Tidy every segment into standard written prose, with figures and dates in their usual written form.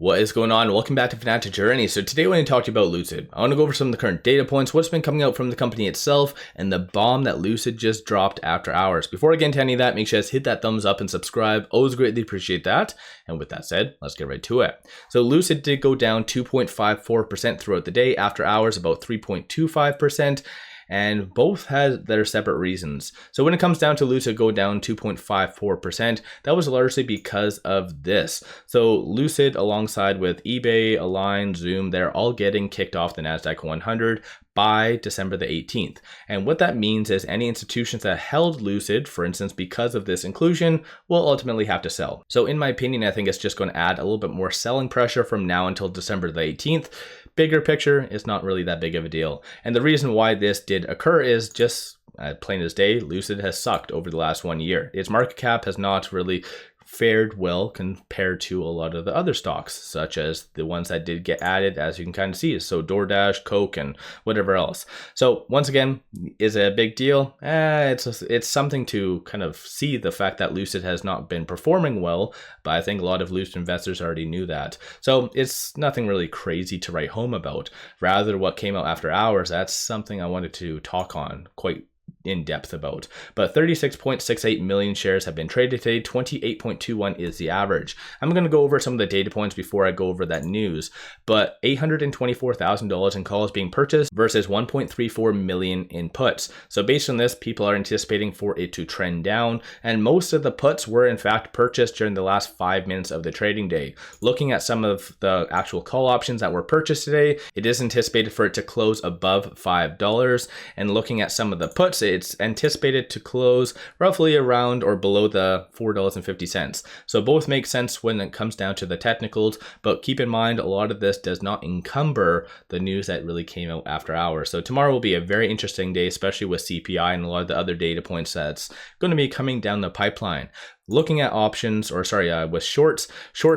What is going on? Welcome back to Financial Journey. So today I want to talk to you about Lucid. I want to go over some of the current data points, what's been coming out from the company itself, and the bomb that Lucid just dropped after hours. Before I get into any of that, make sure you guys hit that thumbs up and subscribe. Always greatly appreciate that. And with that said, let's get right to it. So Lucid did go down 2.54% throughout the day. After hours, about 3.25%. And both had their separate reasons. So when it comes down to Lucid go down 2.54%, that was largely because of this. So Lucid, alongside with eBay, Align, Zoom, they're all getting kicked off the NASDAQ 100 by December the 18th. And what that means is any institutions that held Lucid, for instance, because of this inclusion, will ultimately have to sell. So in my opinion, I think it's just going to add a little bit more selling pressure from now until December the 18th. Bigger picture, it's not really that big of a deal. And the reason why this did occur is just plain as day, Lucid has sucked over the last 1 year. Its market cap has not really fared well compared to a lot of the other stocks, such as the ones that did get added, as you can kind of see. So DoorDash, Coke, and whatever else. So once again, is it a big deal? It's something to kind of see the fact that Lucid has not been performing well, but I think a lot of Lucid investors already knew that. So it's nothing really crazy to write home about. Rather, what came out after hours, that's something I wanted to talk on quite in depth about. But 36.68 million shares have been traded today. 28.21 is the average. I'm going to go over some of the data points before I go over that news. But $824,000 in calls being purchased versus 1.34 million in puts. So based on this, people are anticipating for it to trend down, and most of the puts were in fact purchased during the last 5 minutes of the trading day. Looking at some of the actual call options that were purchased today, it is anticipated for it to close above $5. And looking at some of the puts, it's anticipated to close roughly around or below the $4.50. So both make sense when it comes down to the technicals, but keep in mind a lot of this does not encumber the news that really came out after hours. So tomorrow will be a very interesting day, especially with CPI and a lot of the other data points that's going to be coming down the pipeline. Looking at options, with shorts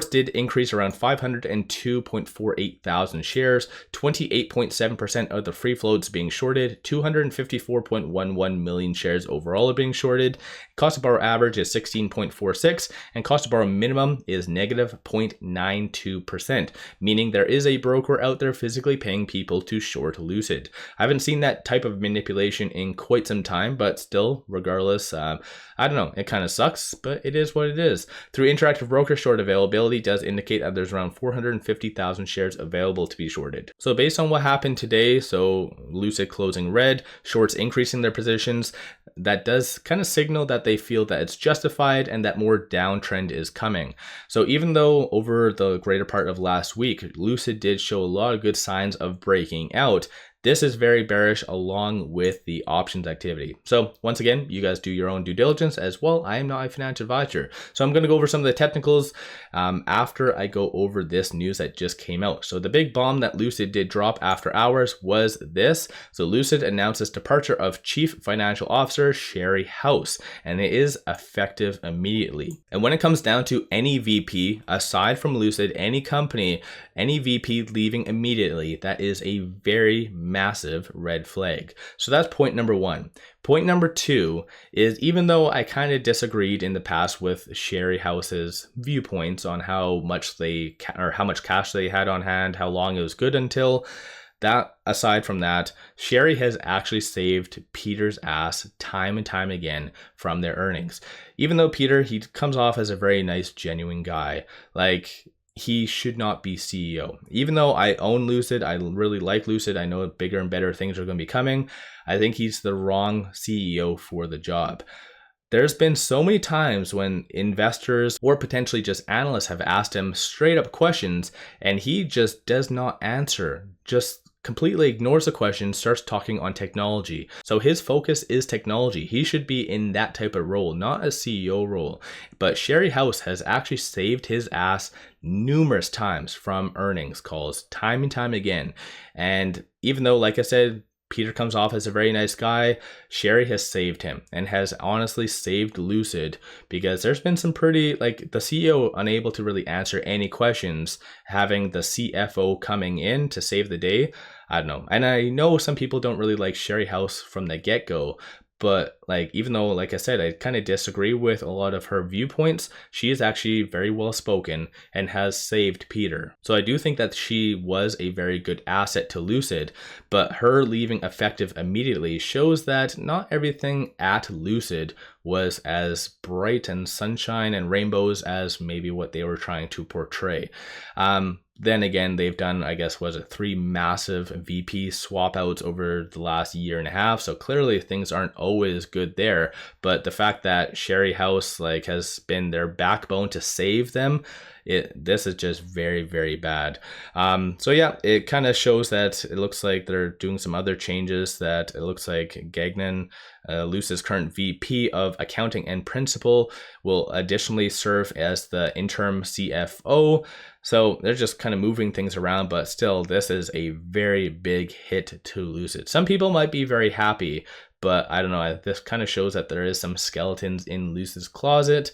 did increase around 502.48 thousand shares, 28.7% of the free floats being shorted, 254.11 million shares overall are being shorted. Cost to borrow average is 16.46, and cost to borrow minimum is negative 0.92%, meaning there is a broker out there physically paying people to short Lucid. I haven't seen that type of manipulation in quite some time, but still, regardless, I don't know, it kind of sucks, but it is what it is. Through Interactive Broker, short availability does indicate that there's around 450,000 shares available to be shorted. So based on what happened today, so Lucid closing red, shorts increasing their positions, that does kind of signal that they feel that it's justified and that more downtrend is coming. So even though over the greater part of last week, Lucid did show a lot of good signs of breaking out, this is very bearish along with the options activity. So once again, you guys do your own due diligence as well. I am not a financial advisor. So I'm going to go over some of the technicals after I go over this news that just came out. So the big bomb that Lucid did drop after hours was this. So Lucid announces departure of Chief Financial Officer 𝗪𝗧𝗪, and it is effective immediately. And when it comes down to any VP, aside from Lucid, any company, any VP leaving immediately, that is a very massive red flag. So that's point number one. Point number two is, even though I kind of disagreed in the past with 𝗪𝗪𝗪's viewpoints on how much cash they had on hand, how long it was good until, that aside from that, 𝗪𝗪 has actually saved Peter's ass time and time again from their earnings. Even though Peter, he comes off as a very nice, genuine guy, like, he should not be CEO. Even though I own Lucid, I really like Lucid, I know bigger and better things are going to be coming, I think he's the wrong CEO for the job. There's been so many times when investors or potentially just analysts have asked him straight up questions and he just does not answer, just completely ignores the question, starts talking on technology. So his focus is technology. He should be in that type of role, not a CEO role. But 𝗪𝗪𝗪 has actually saved his ass numerous times from earnings calls, time and time again. And even though, like I said, Peter comes off as a very nice guy, 𝗪𝗪 has saved him and has honestly saved Lucid, because there's been some pretty, like, the CEO unable to really answer any questions, having the CFO coming in to save the day. I don't know. And I know some people don't really like 𝗪𝗪𝗪 from the get-go, but like, even though, like I said, I kind of disagree with a lot of her viewpoints, she is actually very well spoken and has saved Peter. So I do think that she was a very good asset to Lucid, but her leaving effective immediately shows that not everything at Lucid was as bright and sunshine and rainbows as maybe what they were trying to portray. Then again, they've done, I guess, was it 3 massive VP swap outs over the last year and a half. So clearly things aren't always good there. But the fact that Sherry House like has been their backbone to save them, this is just very, very bad. So yeah, it kind of shows that it looks like they're doing some other changes, that it looks like Gagnon, Lucid's current VP of Accounting and Principal, will additionally serve as the interim CFO. So they're just kind of moving things around, but still, this is a very big hit to Lucid. Some people might be very happy, but I don't know. This kind of shows that there is some skeletons in Lucid's closet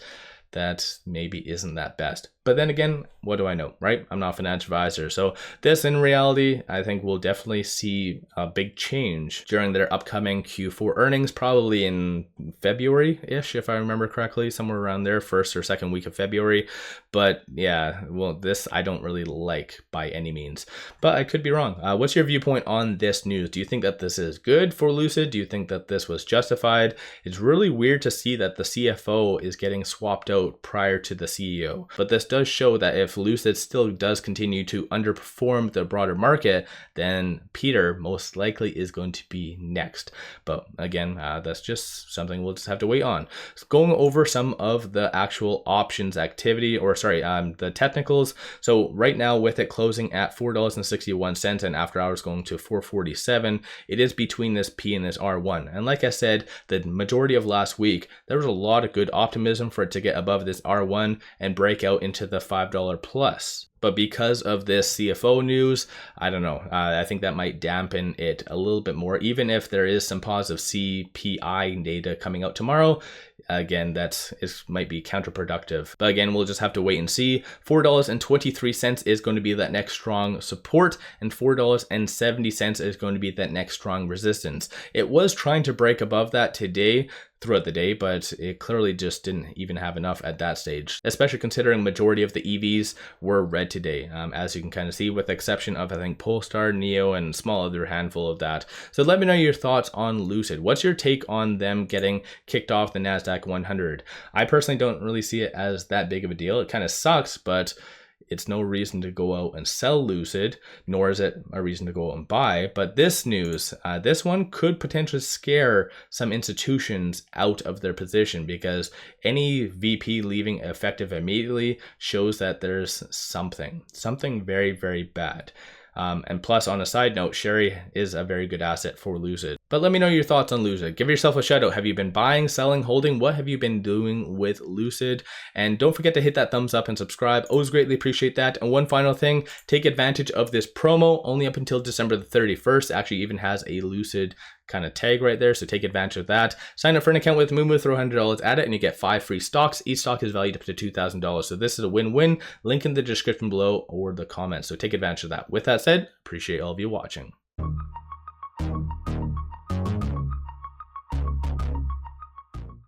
that maybe isn't that best. But then again, what do I know, right? I'm not a financial advisor. So this, in reality, I think we'll definitely see a big change during their upcoming Q4 earnings, probably in February-ish, if I remember correctly, somewhere around there, first or second week of February. But yeah, well, this I don't really like by any means, but I could be wrong. What's your viewpoint on this news? Do you think that this is good for Lucid? Do you think that this was justified? It's really weird to see that the CFO is getting swapped out prior to the CEO, but this does show that if Lucid still does continue to underperform the broader market, then Peter most likely is going to be next. But again, that's just something we'll just have to wait on. So going over some of the actual options activity, or sorry, the technicals. So right now, with it closing at $4.61 and after hours going to $4.47, it is between this P and this R1. And like I said, the majority of last week, there was a lot of good optimism for it to get above this R1 and break out into the $5 plus. But because of this CFO news, I don't know. I think that might dampen it a little bit more, even if there is some positive CPI data coming out tomorrow. Again, it might be counterproductive. But again, we'll just have to wait and see. $4.23 is going to be that next strong support, and $4.70 is going to be that next strong resistance. It was trying to break above that today, throughout the day, but it clearly just didn't even have enough at that stage, especially considering majority of the EVs were red today, as you can kind of see, with the exception of, I think, Polestar, NIO, and a small other handful of that. So let me know your thoughts on Lucid. What's your take on them getting kicked off the NASDAQ 100? I personally don't really see it as that big of a deal. It kind of sucks, but it's no reason to go out and sell Lucid, nor is it a reason to go out and buy. But this news, this one could potentially scare some institutions out of their position, because any VP leaving effective immediately shows that there's something very, very bad. And plus, on a side note, Sherry is a very good asset for Lucid. But let me know your thoughts on Lucid. Give yourself a shout out. Have you been buying, selling, holding? What have you been doing with Lucid? And don't forget to hit that thumbs up and subscribe. Always greatly appreciate that. And one final thing, take advantage of this promo only up until December the 31st. It actually even has a Lucid kind of tag right there, so take advantage of that. Sign up for an account with Moo, throw $100 at it, and you get 5 free stocks. Each stock is valued up to $2,000, so this is a win-win. Link in the description below or the comments, so take advantage of that. With that said, appreciate all of you watching.